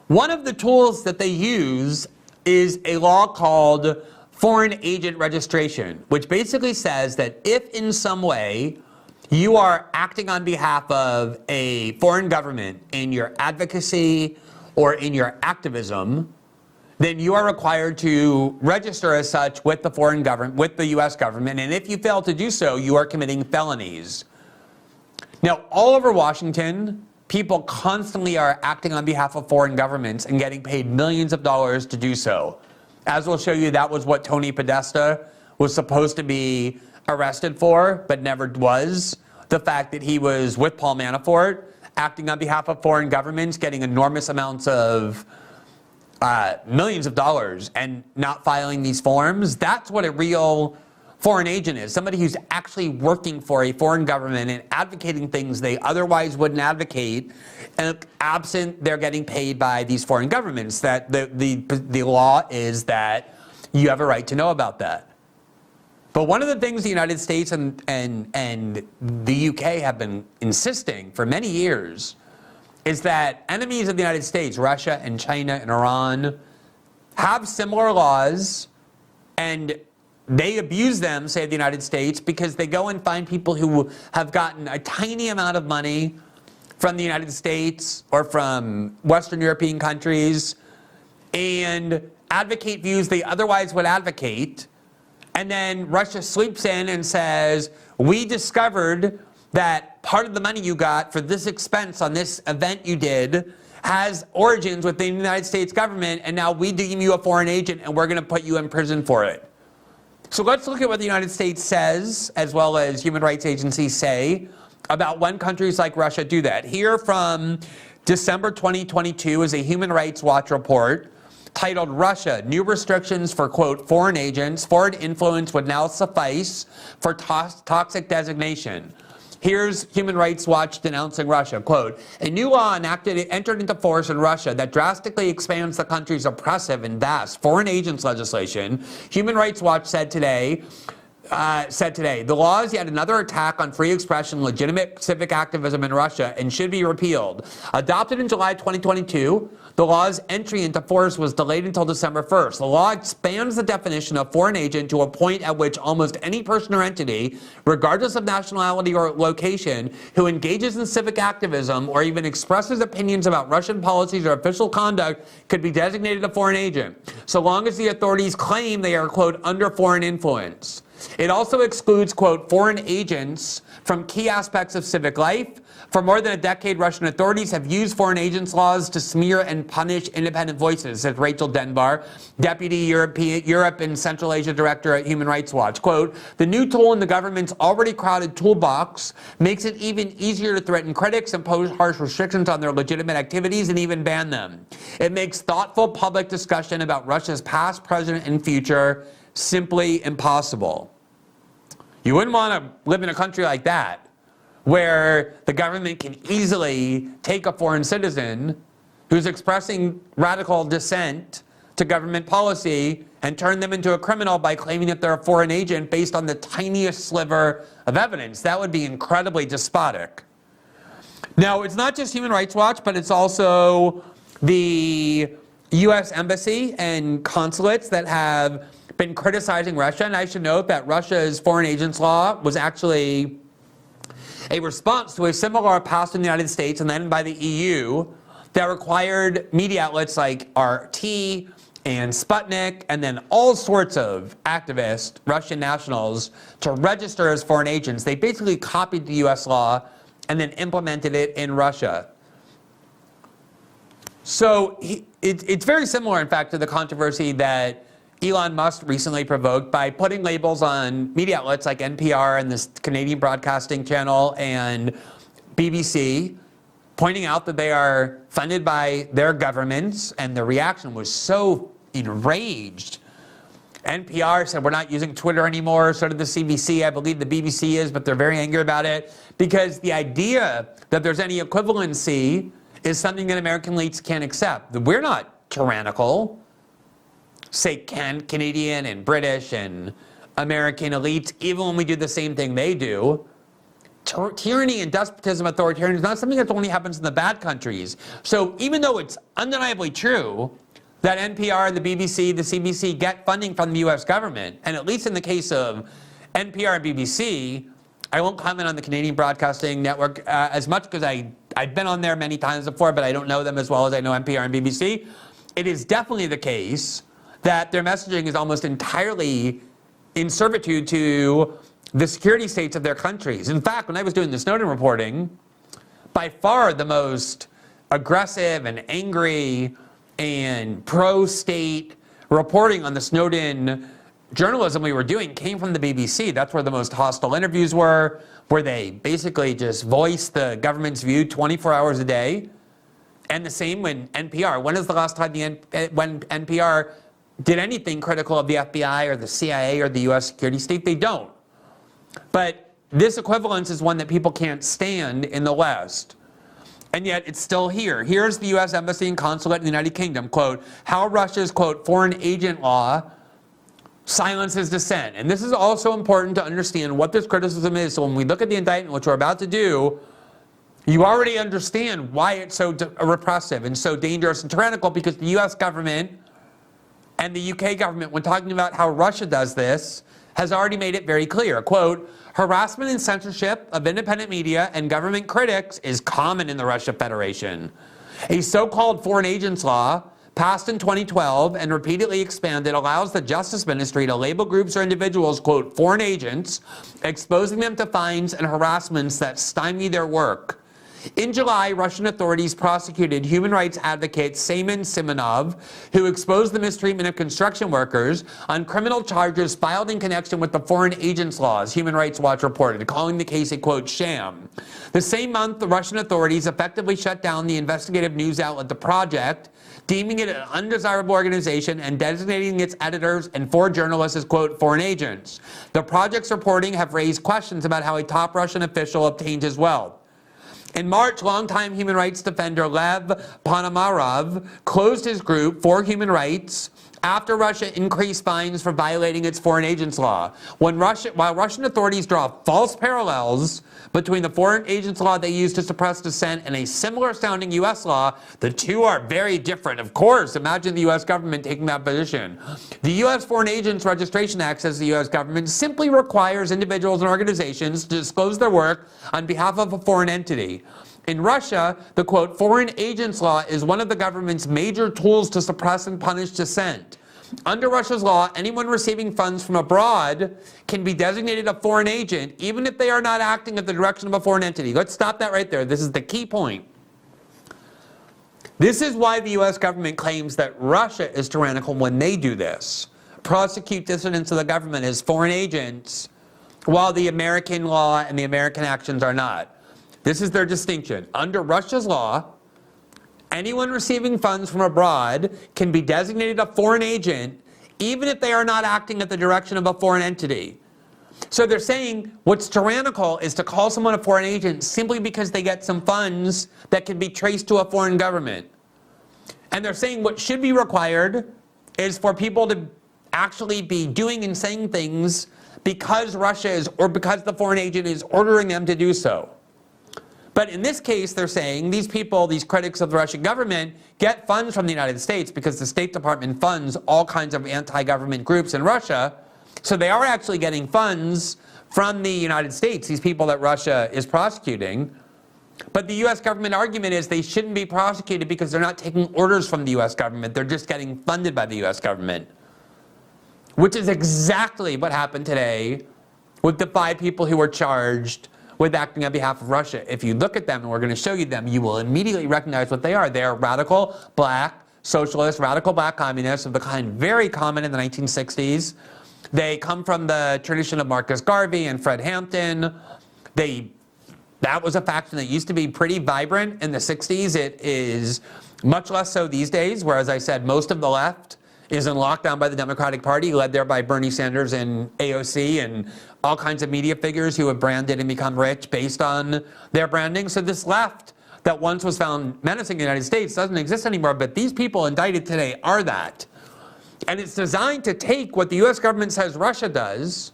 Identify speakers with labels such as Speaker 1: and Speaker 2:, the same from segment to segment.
Speaker 1: One of the tools that they use is a law called foreign agent registration, which basically says that if in some way you are acting on behalf of a foreign government in your advocacy or in your activism, then you are required to register as such with the foreign government, with the US government, and if you fail to do so, you are committing felonies. Now, all over Washington, people constantly are acting on behalf of foreign governments and getting paid millions of dollars to do so. As we'll show you, that was what Tony Podesta was supposed to be arrested for, but never was. The fact that he was with Paul Manafort, acting on behalf of foreign governments, getting enormous amounts of millions of dollars and not filing these forms. That's what a real foreign agent is. Somebody who's actually working for a foreign government and advocating things they otherwise wouldn't advocate, absent they're getting paid by these foreign governments. That the law is that you have a right to know about that. But one of the things the United States and the UK have been insisting for many years is that enemies of the United States, Russia and China and Iran, have similar laws, and they abuse them, say the United States, because they go and find people who have gotten a tiny amount of money from the United States or from Western European countries and advocate views they otherwise would advocate. And then Russia sweeps in and says, we discovered that part of the money you got for this expense on this event you did has origins within the United States government, and now we deem you a foreign agent and we're going to put you in prison for it. So let's look at what the United States says, as well as human rights agencies say, about when countries like Russia do that. Here from December 2022 is a Human Rights Watch report titled Russia, New Restrictions for, quote, Foreign Agents. Foreign influence would now suffice for toxic designation. Here's Human Rights Watch denouncing Russia, quote, a new law entered into force in Russia that drastically expands the country's oppressive and vast foreign agents legislation. Human Rights Watch said today, the law is yet another attack on free expression, legitimate civic activism in Russia, and should be repealed. Adopted in July 2022, the law's entry into force was delayed until December 1st. The law expands the definition of foreign agent to a point at which almost any person or entity, regardless of nationality or location, who engages in civic activism or even expresses opinions about Russian policies or official conduct could be designated a foreign agent, so long as the authorities claim they are, quote, under foreign influence. It also excludes, quote, foreign agents from key aspects of civic life. For more than a decade, Russian authorities have used foreign agents laws to smear and punish independent voices, says Rachel Denbar, Deputy Europe and Central Asia Director at Human Rights Watch. Quote, the new tool in the government's already crowded toolbox makes it even easier to threaten critics, impose harsh restrictions on their legitimate activities, and even ban them. It makes thoughtful public discussion about Russia's past, present, and future simply impossible. You wouldn't want to live in a country like that, where the government can easily take a foreign citizen who's expressing radical dissent to government policy and turn them into a criminal by claiming that they're a foreign agent based on the tiniest sliver of evidence. That would be incredibly despotic. Now, it's not just Human Rights Watch, but it's also the US Embassy and consulates that have been criticizing Russia. And I should note that Russia's foreign agents law was actually a response to a similar law passed in the United States and then by the EU that required media outlets like RT and Sputnik and then all sorts of activist Russian nationals to register as foreign agents. They basically copied the US law and then implemented it in Russia. So it's very similar, in fact, to the controversy that Elon Musk recently provoked by putting labels on media outlets like NPR and this Canadian Broadcasting Channel and BBC, pointing out that they are funded by their governments, and the reaction was so enraged. NPR said, we're not using Twitter anymore, so did the CBC. I believe the BBC is, but they're very angry about it, because the idea that there's any equivalency is something that American elites can't accept. We're not tyrannical. Say Canadian and British and American elites, even when we do the same thing they do. tyranny and despotism, authoritarianism is not something that only happens in the bad countries. So even though it's undeniably true that NPR, the BBC, the CBC get funding from the US government, and at least in the case of NPR and BBC, I won't comment on the Canadian Broadcasting Network as much because I've been on there many times before, but I don't know them as well as I know NPR and BBC. It is definitely the case that their messaging is almost entirely in servitude to the security states of their countries. In fact, when I was doing the Snowden reporting, by far the most aggressive and angry and pro-state reporting on the Snowden journalism we were doing came from the BBC. That's where the most hostile interviews were, where they basically just voiced the government's view 24 hours a day. And the same when NPR. When is the last time when NPR did anything critical of the FBI or the CIA or the US security state? They don't. But this equivalence is one that people can't stand in the West. And yet it's still here. Here's the US Embassy and Consulate in the United Kingdom, quote, how Russia's, quote, foreign agent law silences dissent. And this is also important to understand what this criticism is. So when we look at the indictment, which we're about to do, you already understand why it's so repressive and so dangerous and tyrannical, because the US government and the UK government, when talking about how Russia does this, has already made it very clear. Quote, harassment and censorship of independent media and government critics is common in the Russia Federation. A so-called foreign agents law passed in 2012 and repeatedly expanded allows the Justice Ministry to label groups or individuals, quote, foreign agents, exposing them to fines and harassments that stymie their work. In July, Russian authorities prosecuted human rights advocate Semen Simonov, who exposed the mistreatment of construction workers, on criminal charges filed in connection with the foreign agents laws, Human Rights Watch reported, calling the case a, quote, sham. The same month, the Russian authorities effectively shut down the investigative news outlet The Project, deeming it an undesirable organization and designating its editors and 4 journalists as, quote, foreign agents. The Project's reporting have raised questions about how a top Russian official obtained his wealth. In March, longtime human rights defender Lev Ponomarov closed his group for human rights after Russia increased fines for violating its foreign agents law. While Russian authorities draw false parallels between the foreign agents law they use to suppress dissent and a similar sounding US law, the two are very different. Of course, imagine the US government taking that position. The US Foreign Agents Registration Act, says the US government, simply requires individuals and organizations to disclose their work on behalf of a foreign entity. In Russia, the, quote, foreign agents law is one of the government's major tools to suppress and punish dissent. Under Russia's law, anyone receiving funds from abroad can be designated a foreign agent, even if they are not acting at the direction of a foreign entity. Let's stop that right there. This is the key point. This is why the US government claims that Russia is tyrannical when they do this. Prosecute dissidents of the government as foreign agents, while the American law and the American actions are not. This is their distinction. Under Russia's law, anyone receiving funds from abroad can be designated a foreign agent, even if they are not acting at the direction of a foreign entity. So they're saying what's tyrannical is to call someone a foreign agent simply because they get some funds that can be traced to a foreign government. And they're saying what should be required is for people to actually be doing and saying things because Russia is, or because the foreign agent is ordering them to do so. But in this case, they're saying these people, these critics of the Russian government, get funds from the United States because the State Department funds all kinds of anti-government groups in Russia. So they are actually getting funds from the United States, these people that Russia is prosecuting. But the US government argument is they shouldn't be prosecuted because they're not taking orders from the US government. They're just getting funded by the US government. Which is exactly what happened today with the 5 people who were charged with acting on behalf of Russia. If you look at them, and we're going to show you them, you will immediately recognize what they are. They are radical black socialists, radical black communists of the kind very common in the 1960s. They come from the tradition of Marcus Garvey and Fred Hampton. That was a faction that used to be pretty vibrant in the 60s. It is much less so these days, where, as I said, most of the left is in lockdown by the Democratic Party, led there by Bernie Sanders and AOC and all kinds of media figures who have branded and become rich based on their branding. So this left that once was found menacing the United States doesn't exist anymore, but these people indicted today are that. And it's designed to take what the US government says Russia does,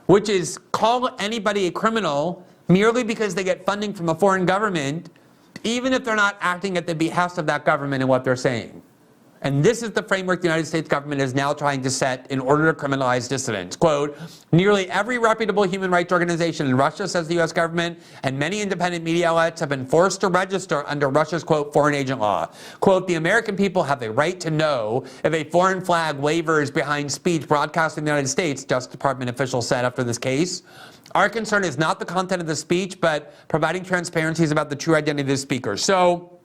Speaker 1: which is call anybody a criminal, merely because they get funding from a foreign government, even if they're not acting at the behest of that government in what they're saying. And this is the framework the United States government is now trying to set in order to criminalize dissidents. Quote, nearly every reputable human rights organization in Russia, says the US government, and many independent media outlets have been forced to register under Russia's, quote, foreign agent law. Quote, the American people have a right to know if a foreign flag wavers behind speech broadcast in the United States, Justice Department officials said after this case. Our concern is not the content of the speech, but providing transparencies about the true identity of the speaker. So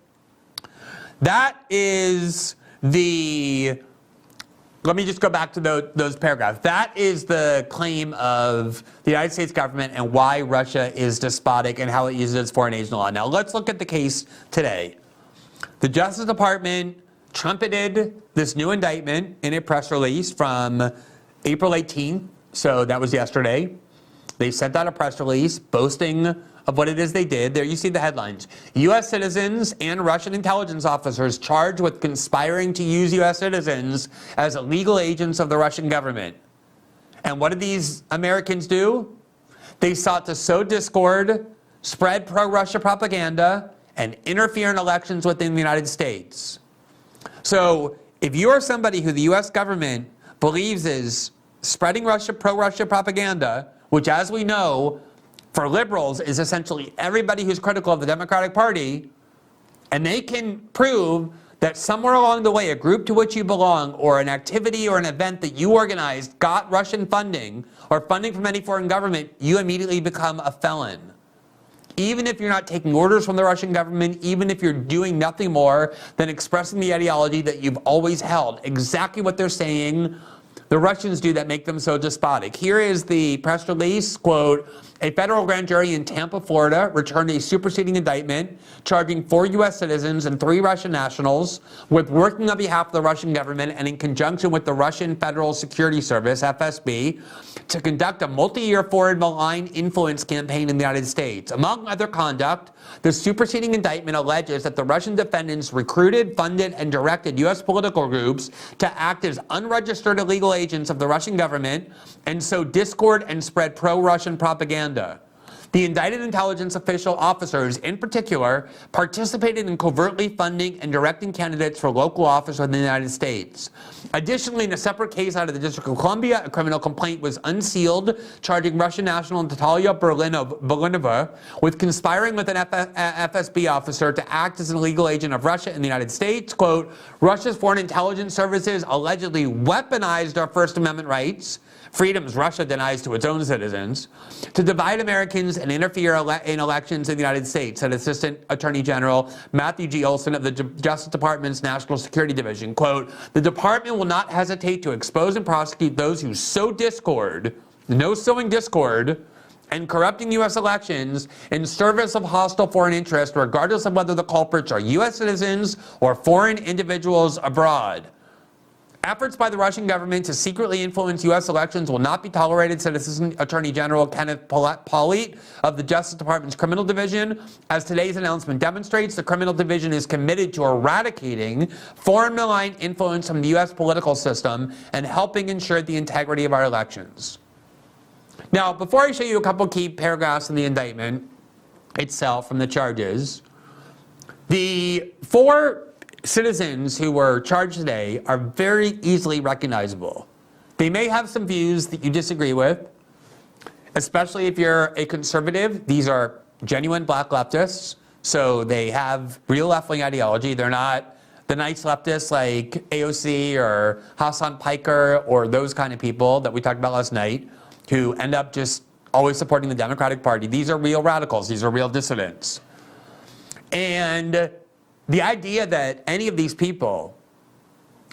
Speaker 1: that is let me just go back to those paragraphs. That is the claim of the United States government and why Russia is despotic and how it uses its foreign agent law. Now let's look at the case today. The Justice Department trumpeted this new indictment in a press release from April 18th, so that was yesterday. They sent out a press release boasting of what it is they did. There you see the headlines. U.S. citizens and Russian intelligence officers charged with conspiring to use U.S. citizens as illegal agents of the Russian government. And what did these Americans do? They sought to sow discord, spread pro-Russia propaganda, and interfere in elections within the United States. So if you are somebody who the U.S. government believes is spreading pro-Russia propaganda, which, as we know, for liberals is essentially everybody who's critical of the Democratic Party, and they can prove that somewhere along the way a group to which you belong or an activity or an event that you organized got Russian funding or funding from any foreign government, you immediately become a felon. Even if you're not taking orders from the Russian government, even if you're doing nothing more than expressing the ideology that you've always held, exactly what they're saying the Russians do that make them so despotic. Here is the press release, quote, a federal grand jury in Tampa, Florida returned a superseding indictment charging 4 U.S. citizens and 3 Russian nationals with working on behalf of the Russian government and in conjunction with the Russian Federal Security Service, FSB, to conduct a multi-year foreign malign influence campaign in the United States. Among other conduct, the superseding indictment alleges that the Russian defendants recruited, funded, and directed U.S. political groups to act as unregistered illegal agents of the Russian government and sow discord and spread pro-Russian propaganda. The indicted intelligence officers, in particular, participated in covertly funding and directing candidates for local office within the United States. Additionally, in a separate case out of the District of Columbia, a criminal complaint was unsealed, charging Russian national Natalia Berlinova with conspiring with an FSB officer to act as an illegal agent of Russia in the United States. Quote, Russia's foreign intelligence services allegedly weaponized our First Amendment rights, freedoms Russia denies to its own citizens, to divide Americans and interfere in elections in the United States, said Assistant Attorney General Matthew G. Olson of the Justice Department's National Security Division. Quote, the department will not hesitate to expose and prosecute those who sow discord, no sowing discord, and corrupting U.S. elections in service of hostile foreign interest, regardless of whether the culprits are U.S. citizens or foreign individuals abroad. Efforts by the Russian government to secretly influence U.S. elections will not be tolerated, said Assistant Attorney General Kenneth Polite of the Justice Department's Criminal Division. As today's announcement demonstrates, the Criminal Division is committed to eradicating foreign malign influence from the U.S. political system and helping ensure the integrity of our elections. Now, before I show you a couple key paragraphs in the indictment itself from the charges, the 4 citizens who were charged today are very easily recognizable. They may have some views that you disagree with, especially if you're a conservative. These are genuine black leftists, so they have real left-wing ideology. They're not the nice leftists like AOC or Hassan Piker or those kind of people that we talked about last night who end up just always supporting the Democratic Party. These are real radicals. These are real dissidents. And the idea that any of these people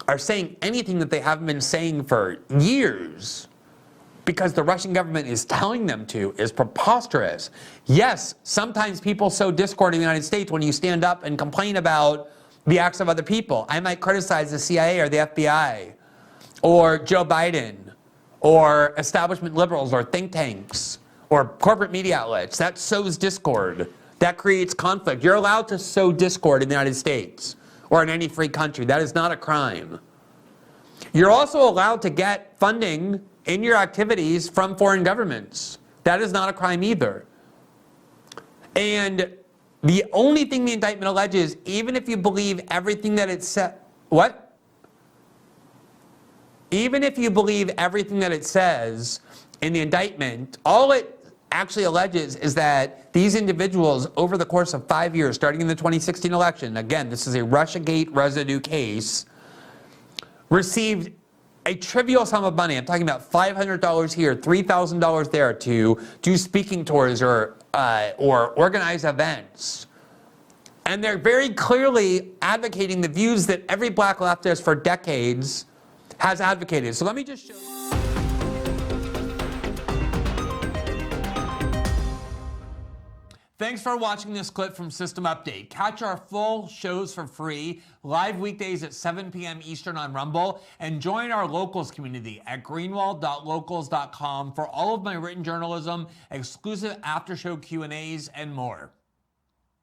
Speaker 1: are saying anything that they haven't been saying for years because the Russian government is telling them to is preposterous. Yes, sometimes people sow discord in the United States when you stand up and complain about the acts of other people. I might criticize the CIA or the FBI or Joe Biden or establishment liberals or think tanks or corporate media outlets. That sows discord. That creates conflict. You're allowed to sow discord in the United States or in any free country. That is not a crime. You're also allowed to get funding in your activities from foreign governments. That is not a crime either. And the only thing the indictment alleges, even if you believe everything that it said, what? Even if you believe everything that it says in the indictment, all it actually alleges is that these individuals, over the course of 5 years, starting in the 2016 election, again, this is a Russiagate residue case, received a trivial sum of money. I'm talking about $500 here, $3,000 there to do speaking tours or organize events. And they're very clearly advocating the views that every black leftist for decades has advocated. So let me just show you. Thanks for watching this clip from System Update. Catch our full shows for free, live weekdays at 7 p.m. Eastern on Rumble, and join our locals community at greenwald.locals.com for all of my written journalism, exclusive after-show Q&As, and more.